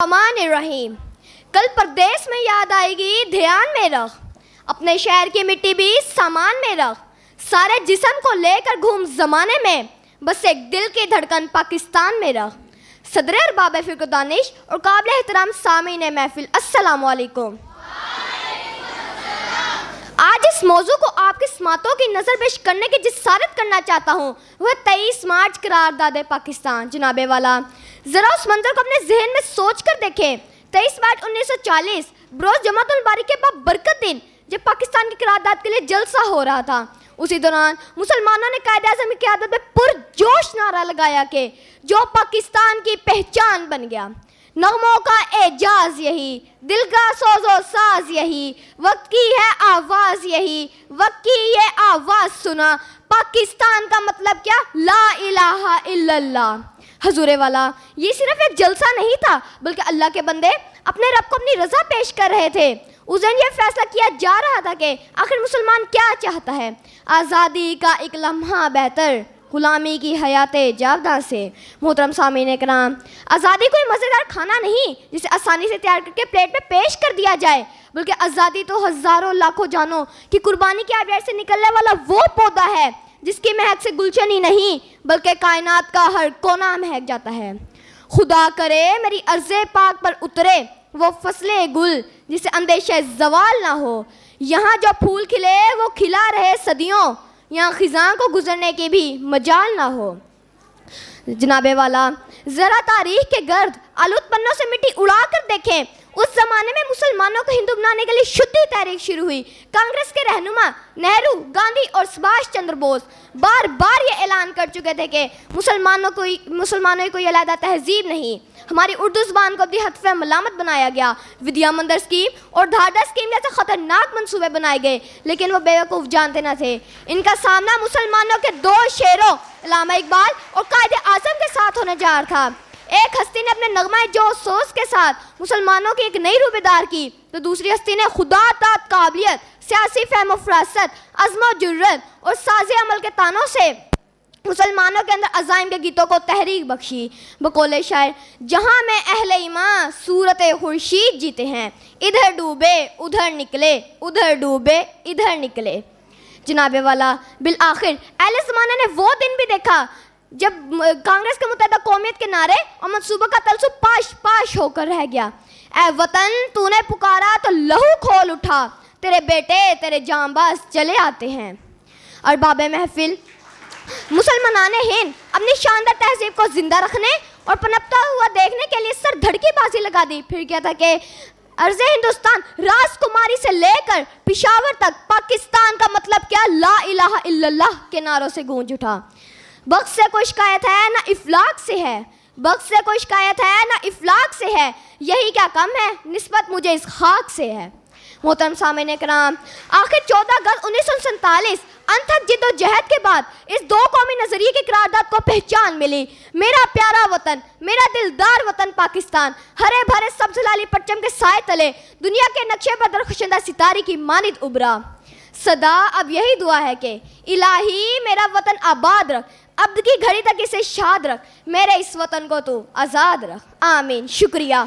امان الرحیم. کل پردیس میں یاد آئے گی دھیان میں رکھ، اپنے شہر کی مٹی بھی سامان میں رکھ، سارے جسم کو لے کر گھوم زمانے میں، بس ایک دل کی دھڑکن پاکستان میں رکھ. صدر ارباب فکر دانش اور قابل احترام سامعین محفل، السلام علیکم. آج اس موضوع کو آپ کی سماعتوں کی نظر پیش کرنے کی جسارت کرنا چاہتا ہوں، وہ 23 مارچ قرارداد پاکستان. جناب والا، ذرا اس منظر کو اپنے ذہن میں سوچ کر دیکھیں. 23 مارچ 1940 بروز جماعت الباری کے بابرکت دن، جب پاکستان کی قرارداد کے لیے جلسہ ہو رہا تھا، اسی دوران مسلمانوں نے قائد اعظم کی قیادت میں پرجوش نعرہ لگایا کہ جو پاکستان کی پہچان بن گیا. نغموں کا اعجاز یہی، دل کا سوز و ساز یہی، وقت کی ہے آواز یہی، وقت کی یہ آواز سنا، پاکستان کا مطلب کیا؟ لا الہ الا اللہ. حضور والا، یہ صرف ایک جلسہ نہیں تھا، بلکہ اللہ کے بندے اپنے رب کو اپنی رضا پیش کر رہے تھے. اس دن یہ فیصلہ کیا جا رہا تھا کہ آخر مسلمان کیا چاہتا ہے. آزادی کا ایک لمحہ بہتر غلامی کی حیات جاوداں سے. محترم سامعین کرام، آزادی کوئی مزیدار کھانا نہیں جسے آسانی سے تیار کر کے پلیٹ میں پیش کر دیا جائے، بلکہ آزادی تو ہزاروں لاکھوں جانوں کی قربانی کی آبیار سے نکلنے والا وہ پودا ہے جس کی مہک سے گلشن ہی نہیں بلکہ کائنات کا ہر کونا مہک جاتا ہے. خدا کرے میری عرض پاک پر اترے وہ فصل گل جسے اندیشہ زوال نہ ہو. یہاں جو پھول کھلے وہ کھلا رہے صدیوں، یہاں خزاں کو گزرنے کی بھی مجال نہ ہو. جناب والا، ذرا تاریخ کے گرد آلود پنوں سے مٹی اڑا کر دیکھیں. اس زمانے میں مسلمانوں کو ہندو بنانے کے لیے شدی تحریک شروع ہوئی. کانگریس کے رہنما نہرو، گاندھی اور سبھاش چندر بوس بار بار یہ اعلان کر چکے تھے کہ مسلمانوں کی کوئی علیحدہ تہذیب نہیں. ہماری اردو زبان کو بھی ہدف ملامت بنایا گیا. ودیا مندر اسکیم اور دھاردھا اسکیم جیسے خطرناک منصوبے بنائے گئے، لیکن وہ بیوقوف جانتے نہ تھے. ان کا سامنا مسلمانوں کے دو شیروں علامہ اقبال اور قائد اعظم کے ساتھ ہونے جا رہا تھا. ایک ہستی نے اپنے نغمہ جو سوز کے ساتھ مسلمانوں کی ایک نئی روح بیدار کی، تو دوسری ہستی نے خدا اطاعت قابلیت، سیاسی فہم و فراست، عزم و جرت اور ساز عمل کے تانوں سے مسلمانوں کے اندر عزائم کے گیتوں کو تحریک بخشی. بقول شاعر، جہاں میں اہل ایمان صورت خورشید جیتے ہیں، ادھر ڈوبے ادھر نکلے، ادھر ڈوبے ادھر نکلے. جناب والا، بالآخر اہل زمانہ نے وہ دن بھی دیکھا جب کانگریس کے متحدہ قومیت کے نعرے اور منصوبہ کا تلسم پاش پاش ہو کر رہ گیا. اے وطن، تو نے پکارا تو لہو کھول اٹھا، تیرے بیٹے تیرے جانباز چلے آتے ہیں. ارباب محفل، مسلمانان ہند اپنی شاندار تہذیب کو زندہ رکھنے اور پنپتا ہوا دیکھنے کے لیے سر دھڑ کی بازی لگا دی. پھر کیا تھا کہ عرض ہندوستان راج کماری سے لے کر پشاور تک پاکستان کا مطلب کیا؟ لا الہ الا اللہ کے نعروں سے گونج اٹھا. وقت سے کوئی شکایت ہے نہ افلاک سے ہے، وقت سے کوئی شکایت ہے نہ افلاک سے ہے، یہی کیا کم ہے نسبت مجھے اس خاک سے ہے. محترم سامعین کرام، آخر 14 اگست 1947 انتھک جد و جہد کے بعد اس دو قومی نظریے کی قرارداد کو پہچان ملی. میرا پیارا وطن، میرا دلدار وطن پاکستان ہرے بھرے سبز لالی پرچم کے سائے تلے دنیا کے نقشے پر درخشندہ ستارے کی مانند ابھرا. صدا اب یہی دعا ہے کہ الہی میرا وطن آباد رکھ، عبد کی گھڑی تک اسے شاد رکھ، میرے اس وطن کو تو آزاد رکھ. آمین. شکریہ.